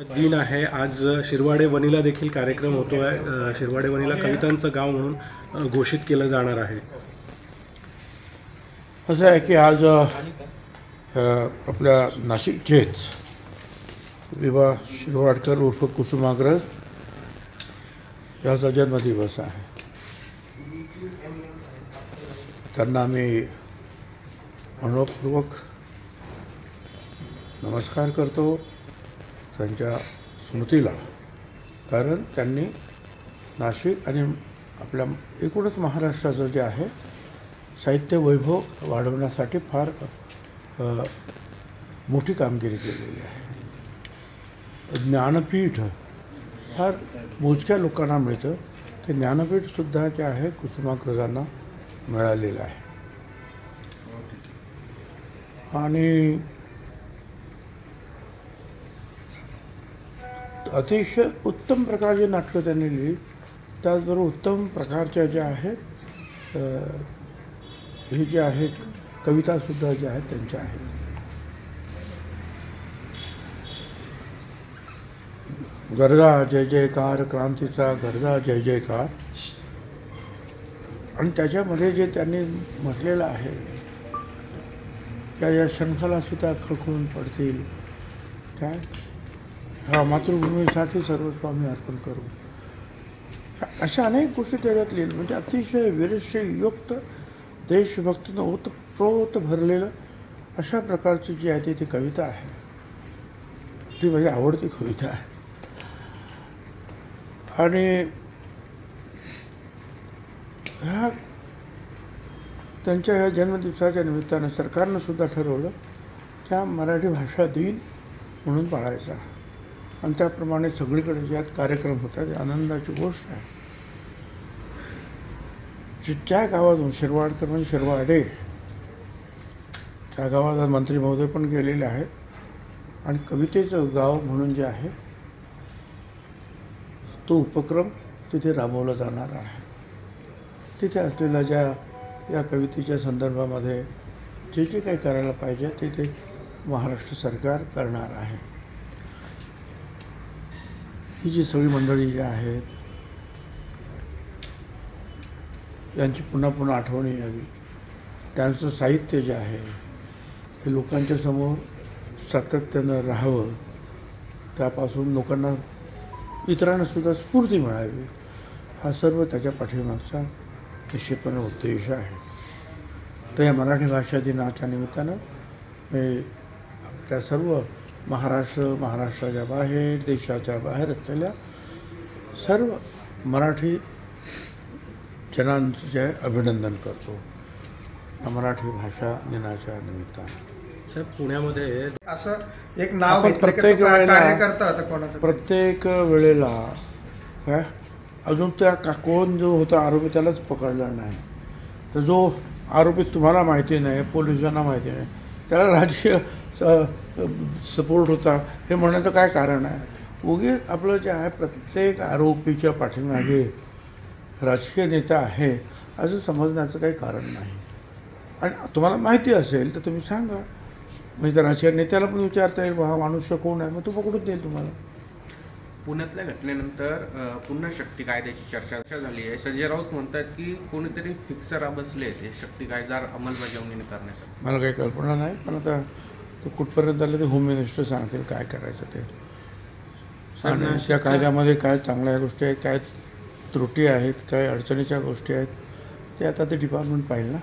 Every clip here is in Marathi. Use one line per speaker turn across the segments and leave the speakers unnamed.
दिन आहे आज शिरवाडे वनीला देखील कार्यक्रम होतो आहे। शिरवाडे वनीला कवितांचं गाव म्हणून घोषित केलं जाणार आहे।
असं आहे की आज आपल्या नाशिकचेच विभा शिरवाडकर उर्फ कुसुमाग्रज याचा जन्मदिवस आहे। त्यांना आम्ही मनपूर्वक नमस्कार करतो त्यांच्या स्मृतीला, कारण त्यांनी नाशिक आणि आपल्या एकूणच महाराष्ट्राचं जे आहे साहित्य वैभव वाढवण्यासाठी फार मोठी कामगिरी केलेली आहे। ज्ञानपीठ फार मोजक्या लोकांना मिळतं, ते ज्ञानपीठसुद्धा जे आहे कुसुमाग्रजांना मिळालेलं आहे। आणि अतिशय उत्तम प्रकारचे नाटकं त्यांनी लिहिली, त्याचबरोबर उत्तम प्रकारच्या ज्या आहेत हे जे आहेत कवितासुद्धा ज्या आहेत त्यांच्या आहेत। गरजा जय जयकार, क्रांतीचा गरजा जय जयकार, आणि त्याच्यामध्ये जे त्यांनी म्हटलेलं आहे त्या या शंखलासुद्धा खळखळून पडतील, काय हा मातृभूमीसाठी सर्वस्व आम्ही अर्पण करू, अशा अनेक गोष्टी त्याच्यात लिहिल्या। म्हणजे अतिशय वीरशयुक्त देशभक्तीनं ओतप्रोत भरलेलं अशा प्रकारची जी आहे ती कविता आहे, ती माझी आवडती कविता आहे। आणि ह्या त्यांच्या ह्या जन्मदिवसाच्या निमित्तानं सरकारनं सुद्धा ठरवलं की हा मराठी भाषा दिन म्हणून पाळायचा, आणि त्याप्रमाणे सगळीकडे जे कार्यक्रम होतात आनंदाची गोष्ट आहे। ज्या गावातून शिरवाडकर म्हणजे शिरवाडे त्या गावात मंत्री महोदय पण गेलेले आहेत, आणि कवितेचं गाव म्हणून जे आहे तो उपक्रम तिथे राबवला जाणार आहे। तिथे असलेल्या ज्या या कवितेच्या संदर्भामध्ये जे जे काही करायला पाहिजे ते महाराष्ट्र सरकार करणार आहे। ही जी सगळी मंडळी जी आहेत यांची पुन्हा पुन्हा आठवण यावी, त्यांचं साहित्य जे आहे हे लोकांच्या समोर सातत्यानं राहावं, त्यापासून लोकांना इतरांनासुद्धा स्फूर्ती मिळावी, हा सर्व त्याच्या पाठीमागचा निश्चितपणे उद्देश आहे। तर या मराठी भाषा दिनाच्या निमित्तानं मी त्या सर्व महाराष्ट्राच्या बाहेर देशाच्या बाहेर असलेल्या सर्व मराठी जनांचं जे अभिनंदन करतो या मराठी भाषा दिनाच्या निमित्तानं।
साहेब, पुण्यामध्ये
असं एक नाव
प्रत्येक वेळेला काय अजून त्या कोण जो होता आरोपी त्यालाच पकडला नाही, तर जो आरोपी तुम्हाला माहिती नाही, पोलिसांना माहिती नाही, त्याला राजकीय सपोर्ट होता हे म्हणण्याचं काय कारण आहे? उगीच आपलं जे आहे प्रत्येक आरोपीच्या पाठीमागे राजकीय नेता आहे असं समजण्याचं काही कारण नाही। आणि तुम्हाला माहिती असेल तर तुम्ही सांगा, म्हणजे त्या राजकीय नेत्याला पण विचारता येईल हा मनुष्य कोण आहे, मग तो पकडून देईल तुम्हाला।
पुण्यातल्या घटनेनंतर पुन्हा शक्ती कायद्याची चर्चा झाली आहे। संजय राऊत म्हणतात की कोणीतरी फिक्सर बसले ते शक्ती कायदा अंमलबजावणी करण्यासाठी।
मला काही कल्पना नाही, पण आता ते कुठपर्यंत आलं ते होम मिनिस्टर सांगतील काय करायचं ते, आणि त्या कायद्यामध्ये काय चांगल्या गोष्टी आहेत, काय त्रुटी आहेत, काय अडचणीच्या गोष्टी आहेत, ते आता ते डिपार्टमेंट पाहिलं ना।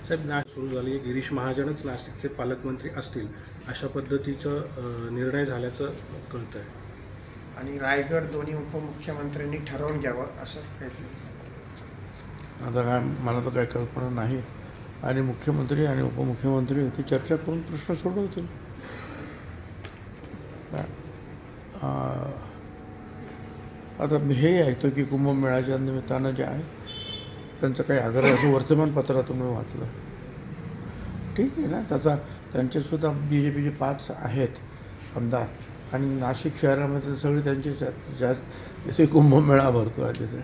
साहेब, नाशिक सुरू झाली, गिरीश महाजनच नाशिकचे पालकमंत्री असतील अशा पद्धतीचं निर्णय झाल्याचं कळतं आहे,
आणि रायगड दोन्ही उपमुख्यमंत्र्यांनी ठरवून घ्यावं असं काही।
आता काय मला तर काही कल्पना नाही, आणि मुख्यमंत्री आणि उपमुख्यमंत्री ती चर्चा करून प्रश्न सोडवतील। आता मी हे ऐकतो की कुंभमेळ्याच्या निमित्तानं जे आहे त्यांचं काही आग्रह असं वर्तमानपत्रातून मी वाचलं, ठीक आहे ना, त्याचा त्यांचेसुद्धा BJPचे 5 आहेत आमदार, आणि नाशिक शहरामध्ये सगळे त्यांचे जसे कुंभमेळा भरतो आहे तिथे,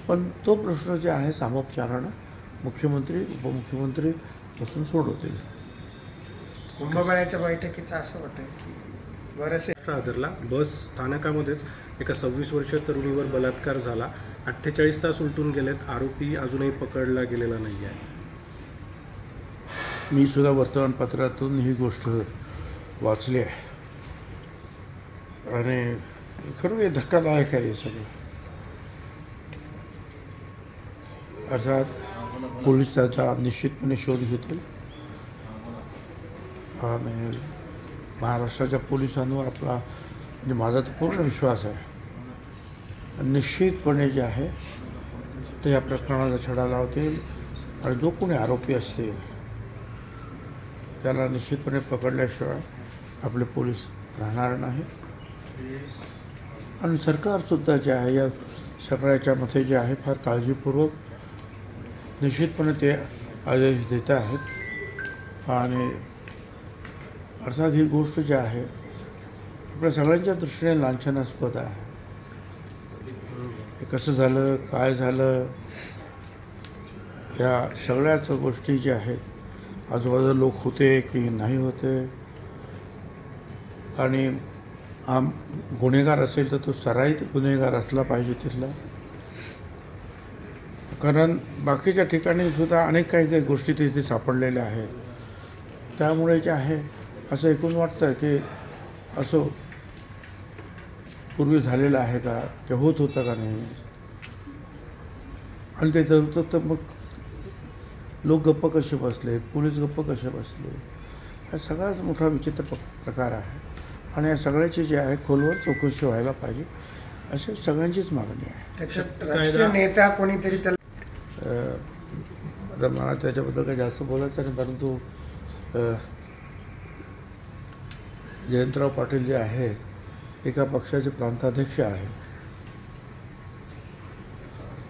पण तो प्रश्न जे आहे सामोपचारानं मुख्यमंत्री उपमुख्यमंत्री बसून सोडवतील।
कुंभमेळ्याच्या बैठकीचं असं वाटतं की बरं से
आदरला बस स्थानकामध्येच एका 26 वर्षीय तरुणीवर बलात्कार झाला. 48 तास उलटून गेलेत. आरोपी अजूनही पकडला गेलेला नाही आहे.
मी सुद्धा वर्तमानपत्रातून ही गोष्ट वाचली आहे आणि खरं हे धक्कादायक आहे हे सगळं. अर्थात पोलीस त्याचा निश्चितपणे शोध घेतील आणि महाराष्ट्राच्या पोलिसांवर आपला म्हणजे माझा तर पूर्ण विश्वास आहे. निश्चितपणे जे आहे ते या प्रकरणाला छडा लावतील आणि जो कोणी आरोपी असतील त्याला निश्चितपणे पकडल्याशिवाय आपले पोलीस राहणार नाही. आणि सरकारसुद्धा जे आहे या सगळ्याच्या मध्ये जे आहे फार काळजीपूर्वक निश्चितपणे ते आदेश देत आहेत. आणि अर्थात ही गोष्ट जी आहे आपल्या सगळ्यांच्या दृष्टीने लांछनास्पद आहे. हे कसं झालं, काय झालं, या सगळ्याच गोष्टी ज्या आहेत आजूबाजूला लोक होते की नाही होते आणि गुन्हेगार असेल तर तो सराईत गुन्हेगार असला पाहिजे तिथला. कारण बाकीच्या ठिकाणी सुद्धा अनेक काही गोष्टी तिथे सापडलेल्या आहेत. त्यामुळे जे आहे असं ऐकून वाटतं की असं पूर्वी झालेलं आहे का, ते होत होतं का नाही, आणि ते जर होतं तर मग लोक गप्प कसे बसले, पोलीस गप्प कसे बसले, हा सगळ्यात मोठा विचित्र प्रकार आहे. आणि या सगळ्याची जे आहे खोलवर चौकशी व्हायला पाहिजे अशी सगळ्यांचीच मागणी आहे.
त्याच्यात राजकीय नेता कोणीतरी त्याला
आता मला त्याच्याबद्दल काही जास्त बोलायचं नाही, परंतु जयंतराव पाटील जे आहेत एका पक्षाचे प्रांताध्यक्ष आहेत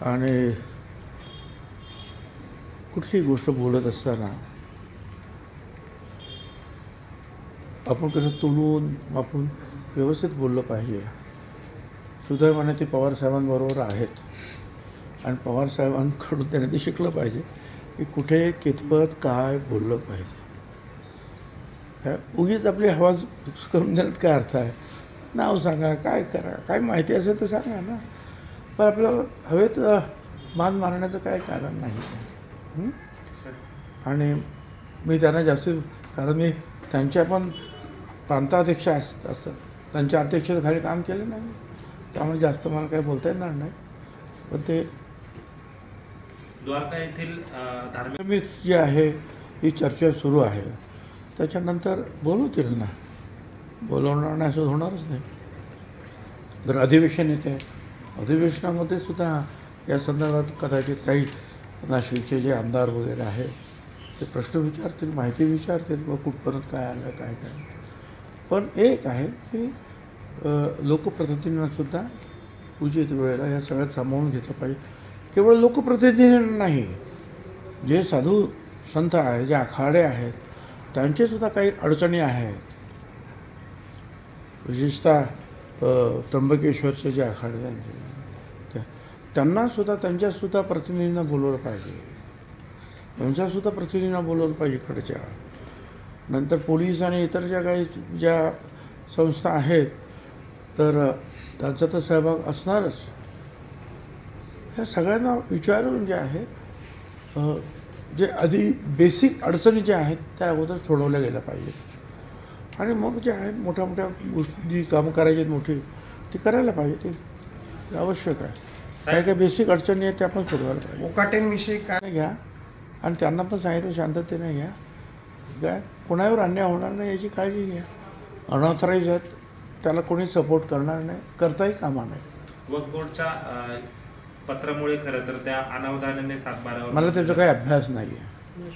आणि कुठली गोष्ट बोलत असताना आपण कसं तोलून आपण व्यवस्थित बोललं पाहिजे. सुदैवाने ते पवारसाहेबांबरोबर आहेत आणि पवारसाहेबांकडून त्याने ते शिकलं पाहिजे की कुठे कितपत काय बोललं पाहिजे. उगीच आपली हवा करून देण्यात काय अर्थ आहे. नाव सांगा, काय करा, काय माहिती असेल तर सांगा ना, पण आपलं हवेत मान मारण्याचं काय कारण नाही. आणि मी त्यांना जास्त, कारण मी त्यांच्या पण प्रांताध्यक्ष असतात, त्यांच्या अध्यक्षतेखाली काम केलं नाही, त्यामुळे जास्त मला काही बोलता येणार नाही. पण ते
द्वारका येथील धार्मिक
जी आहे ही चर्चा सुरू आहे, त्याच्यानंतर बोलवतील ना, बोलवणार नाही असं होणारच नाही. जर अधिवेशन येते, अधिवेशनामध्ये सुद्धा या संदर्भात कदाचित काही नाशिकचे जे आमदार वगैरे आहेत ते प्रश्न विचारतील, माहिती विचारतील, व कुठपर्यंत काय आलं, काय काय. पण एक आहे की लोकप्रतिनिधींनासुद्धा उचित वेळेला या सगळ्यात सामावून घेतलं पाहिजे. केवळ लोकप्रतिनिधी नाही, जे साधू संत आहेत, जे आखाडे आहेत, त्यांचेसुद्धा काही अडचणी आहेत. विशेषतः त्र्यंबकेश्वरचे जे आखाडे आहेत त्यांनासुद्धा त्यांच्यासुद्धा प्रतिनिधींना बोलवलं पाहिजे, त्यांच्यासुद्धा प्रतिनिधींना बोलवलं पाहिजे इकडच्या. नंतर पोलीस आणि इतर ज्या संस्था आहेत तर त्यांचा तर सहभाग असणारच. ह्या सगळ्यांना विचारून जे आहे जे आधी बेसिक अडचणी ज्या आहेत त्या अगोदर सोडवल्या गेल्या पाहिजेत आणि मग जे आहे मोठ्या मोठ्या गोष्टी जी कामं करायची आहेत मोठी ती करायला पाहिजे, ते आवश्यक आहे. काय काय बेसिक अडचणी आहेत त्या पण सोडवायला पाहिजे.
मुकाटेंविषयी काय
घ्या आणि त्यांना पण सांगितलं शांततेने घ्या, काय कोणावर अन्याय होणार नाही याची काळजी घ्या. अनऑथराईज आहेत त्याला कोणी सपोर्ट करणार नाही, करताही कामा नाही.
वक्फ बोर्डच्या पत्रामुळे खरं तर त्या अनावधानाने 7/12
मला त्याचा काही अभ्यास नाही आहे.